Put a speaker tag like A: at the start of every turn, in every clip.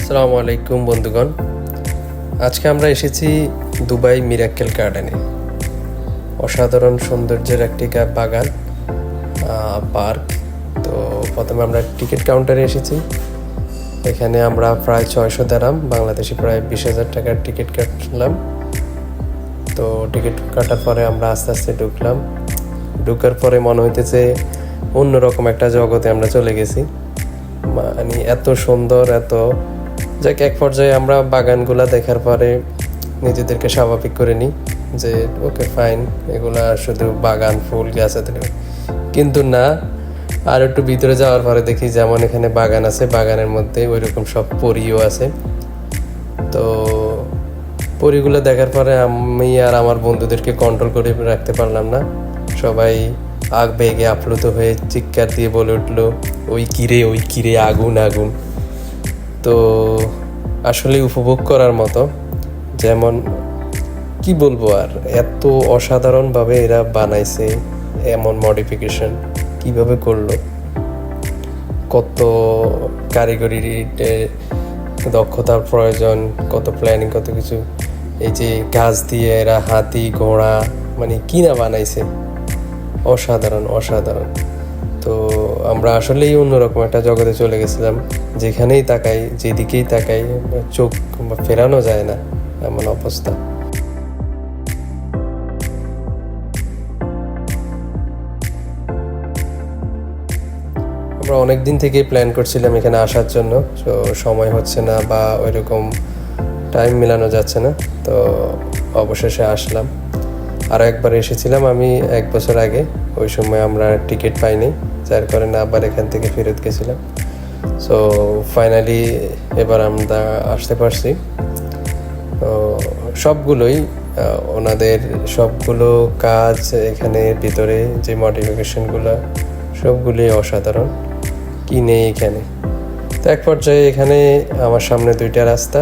A: আসসালামু আলাইকুম বন্ধুগণ, আজকে আমরা এসেছি দুবাই মিরাক্কেল গার্ডেনে। অসাধারণ সৌন্দর্যের একটি বাগান পার্ক। তো প্রথমে আমরা টিকিট কাউন্টারে এসেছি। এখানে আমরা প্রায় 600 দিরহাম, বাংলাদেশি প্রায় 20,000 টাকার টিকিট কাটলাম। তো টিকিট কাটার পরে আমরা আস্তে আস্তে ঢুকার পরে মনে হইতেছে অন্যরকম একটা জগতে আমরা চলে গেছি। মানে এত সুন্দর, এক পর্যায়ে আমরা বাগানগুলা দেখার পরে নিজেদেরকে স্বাভাবিক করে নিই যে ওকে ফাইন, এগুলা শুধু বাগান, ফুল গাছ, কিন্তু না। আর একটু ভিতরে যাওয়ার পরে দেখি যেমন এখানে বাগান আছে, বাগানের মধ্যে ওইরকম সব পরীও আছে। তো পরীগুলো দেখার পরে আমি আর আমার বন্ধুদেরকে কন্ট্রোল করে রাখতে পারলাম না। সবাই আবেগে আপ্লুত হয়ে চিৎকার দিয়ে বলে উঠলো, ওই কিরে আগুন আগুন। তো আসলে উপভোগ করার মতো, যেমন কি বলবো আর, এত অসাধারণভাবে এরা বানাইছে। এমন মডিফিকেশন কিভাবে করলো, কত কারিগরি দক্ষতার প্রয়োজন, কত প্ল্যানিং, কত কিছু। এই যে গাছ দিয়ে এরা হাতি, ঘোড়া, মানে কি না বানাইছে, অসাধারণ। তো আমরা আসলেই অন্যরকম একটা জগতে চলে গেছিলাম। যেখানেই তাকাই, যেদিকেই তাকাই, চোখ ফেরানো যায় না, এমন অবস্থা। আমরা অনেক দিন থেকেই প্ল্যান করছিলাম এখানে আসার জন্য, তো সময় হচ্ছে না বা ওইরকম টাইম মেলানো যাচ্ছে না। তো অবশেষে আসলাম। আরও একবার এসেছিলাম আমি 1 বছর আগে, ওই সময় আমরা টিকিট পাইনি, যার কারণে আবার এখান থেকে ফেরত গেছিলাম। সো ফাইনালি এবার আমরা আসতে পারছি। তো সবগুলোই ওনাদের সবগুলো কাজ, এখানে ভিতরে যে মডিফিকেশনগুলো, সবগুলোই অসাধারণ। কি নেই এখানে। তো এক পর্যায়ে এখানে আমার সামনে 2টা রাস্তা,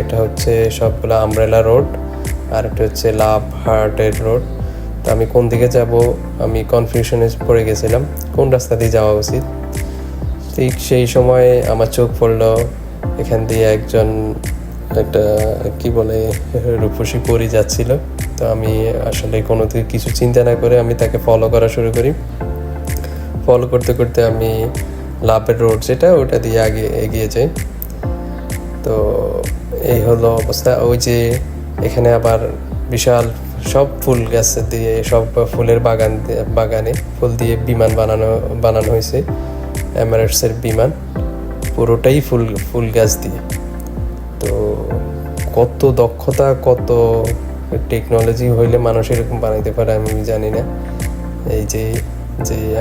A: একটা হচ্ছে সবগুলো আমব্রেলা রোড, আর একটা হচ্ছে লাভ হার্টের রোড। তো আমি কোন দিকে যাব আমি কনফিউশনে পড়ে গেছিলাম, কোন রাস্তা দিয়ে যাওয়া উচিত। ঠিক সেই সময় আমার চোখ পড়লো এখান দিয়ে একটা কি বলে রূপসী পরী যাচ্ছিল। তো আমি আসলে কিছু চিন্তা না করে আমি তাকে ফলো করা শুরু করি। ফলো করতে করতে আমি লাভের রোড যেটা, ওটা দিয়ে আগে এগিয়ে যাই। তো এই হলো অবস্থা। ওই যে এখানে আবার বিশাল সব ফুল গাছ দিয়ে, সব ফুলের বাগানে ফুল দিয়ে বিমান বানানো হয়েছে। এমিরেটসের বিমান, পুরোটাই ফুল গাছ দিয়ে। তো কত দক্ষতা, কত টেকনোলজি হইলে মানুষ এরকম বানাইতে পারে আমি জানি না। এই যে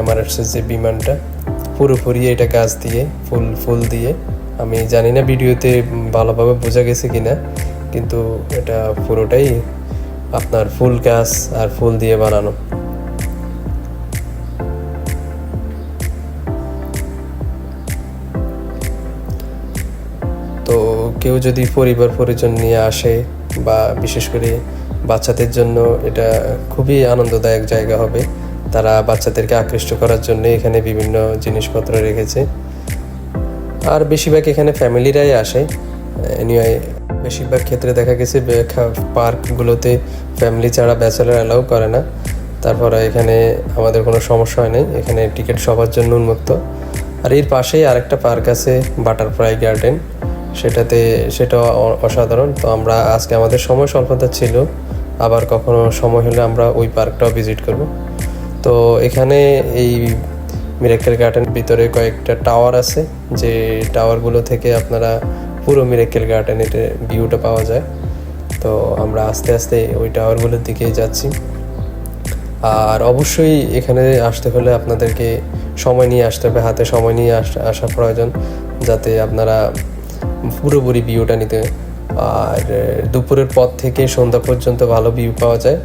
A: এমিরেটসের যে বিমানটা, পুরোপুরি এটা গাছ দিয়ে, ফুল দিয়ে। আমি জানি না ভিডিওতে ভালোভাবে বোঝা গেছে কিনা, কিন্তু এটা পুরোটাই আপনার ফুল গাছ আর ফুল দিয়ে বানানো। তো কেউ যদি পরিবার পরিজন নিয়ে আসে, বা বিশেষ করে বাচ্চাদের জন্য এটা খুবই আনন্দদায়ক জায়গা হবে। তারা বাচ্চাদেরকে আকৃষ্ট করার জন্য এখানে বিভিন্ন জিনিসপত্র রেখেছে। আর বেশিরভাগ এখানে ফ্যামিলিরাই আসে। এনিওয়ে বেশিরভাগ ক্ষেত্রে দেখা গেছে পার্কগুলোতে ফ্যামিলি ছাড়া ব্যাচেলার অ্যালাউ করে না। তারপরে এখানে আমাদের কোনো সমস্যা হয় নাই, এখানে টিকিট সবার জন্য উন্মুক্ত। আর এর পাশেই আরেকটা পার্ক আছে, বাটারফ্লাই গার্ডেন, সেটা অসাধারণ। তো আমরা আজকে আমাদের সময় স্বল্পতা ছিল, আবার কখনো সময় হলে আমরা ওই পার্কটাও ভিজিট করব। তো এখানে এই মিরাক্কেল গার্ডেনের ভিতরে কয়েকটা টাওয়ার আছে, যে টাওয়ারগুলো থেকে আপনারা পুরো মিরাক্কেল গার্ডেনের ভিউটা পাওয়া যায়। তো আমরা আস্তে আস্তে ওই টাওয়ারগুলোর দিকেই যাচ্ছি। আর অবশ্যই এখানে আসতে হলে আপনাদেরকে সময় নিয়ে আসতে হবে, হাতে সময় নিয়ে আসা প্রয়োজন, যাতে আপনারা পুরোপুরি ভিউটা নিতে। আর দুপুরের পর থেকে সন্ধ্যা পর্যন্ত ভালো ভিউ পাওয়া যায়।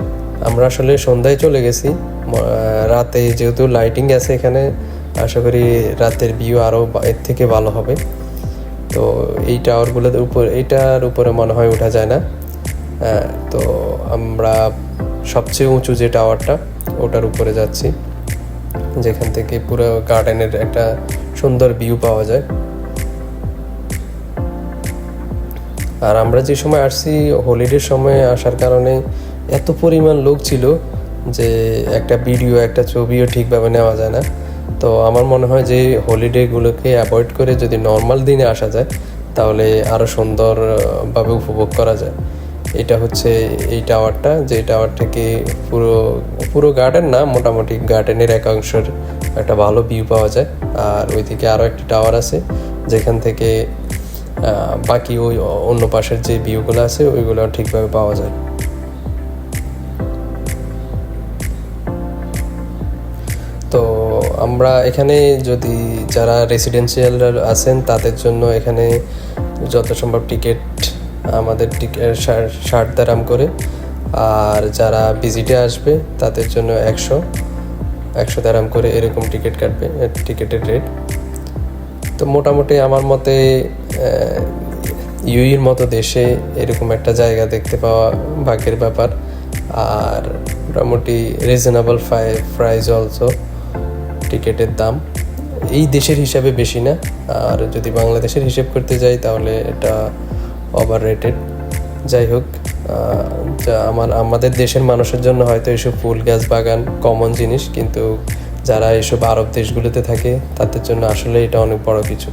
A: আমরা আসলে সন্ধ্যায় চলে গেছি, রাতে যেহেতু লাইটিং আছে এখানে, আশা করি রাতের ভিউ আরও এর থেকে ভালো হবে। তো এই এইটার উপরে মনে হয় ওঠা যায় না। তো আমরা সবচেয়ে উঁচু যে টাওয়ারটা, ওটার উপরে যাচ্ছি, যেখান থেকে পুরো গার্ডেনের একটা সুন্দর ভিউ পাওয়া যায়। আর আমরা যে সময় আসছি হলিডের সময় আসার কারণে এত পরিমাণ লোক ছিল যে একটা ভিডিও একটা ছবিও ঠিকভাবে নেওয়া যায় না। তো আমার মনে হয় যে হলিডেগুলোকে অ্যাভয়েড করে যদি নর্মাল দিনে আসা যায় তাহলে আরও সুন্দরভাবে উপভোগ করা যায়। এটা হচ্ছে এই টাওয়ারটা, যে টাওয়ার থেকে পুরো পুরো গার্ডেন না, মোটামুটি গার্ডেনের একাংশের একটা ভালো ভিউ পাওয়া যায়। আর ওইদিকে আরও একটি টাওয়ার আছে যেখান থেকে বাকি ওই অন্য পাশের যে ভিউগুলো আছে ওইগুলো ঠিকভাবে পাওয়া যায়। তো আমরা এখানে যদি যারা রেসিডেন্সিয়াল আছেন তাদের জন্য এখানে যত সম্ভব টিকিট আমাদের ষাট দারাম করে, আর যারা ভিজিটে আসবে তাদের জন্য 100 দারাম করে এরকম টিকিট কাটবে, টিকিটের রেট। তো মোটামুটি আমার মতে ইউইর মতো দেশে এরকম একটা জায়গা দেখতে পাওয়া ভাগ্যের ব্যাপার। আর মোটামুটি রিজনেবল প্রাইস অলসো, টিকিটের দাম এই দেশের হিসাবে বেশি না। আর যদি বাংলাদেশের হিসেব করতে যাই তাহলে এটা ওভার রেটেড। যাই হোক, যা আমাদের দেশের মানুষের জন্য হয়তো এসব ফুল গাছ বাগান কমন জিনিস, কিন্তু যারা এসব আরব দেশগুলোতে থাকে তাদের জন্য আসলে এটা অনেক বড় কিছু।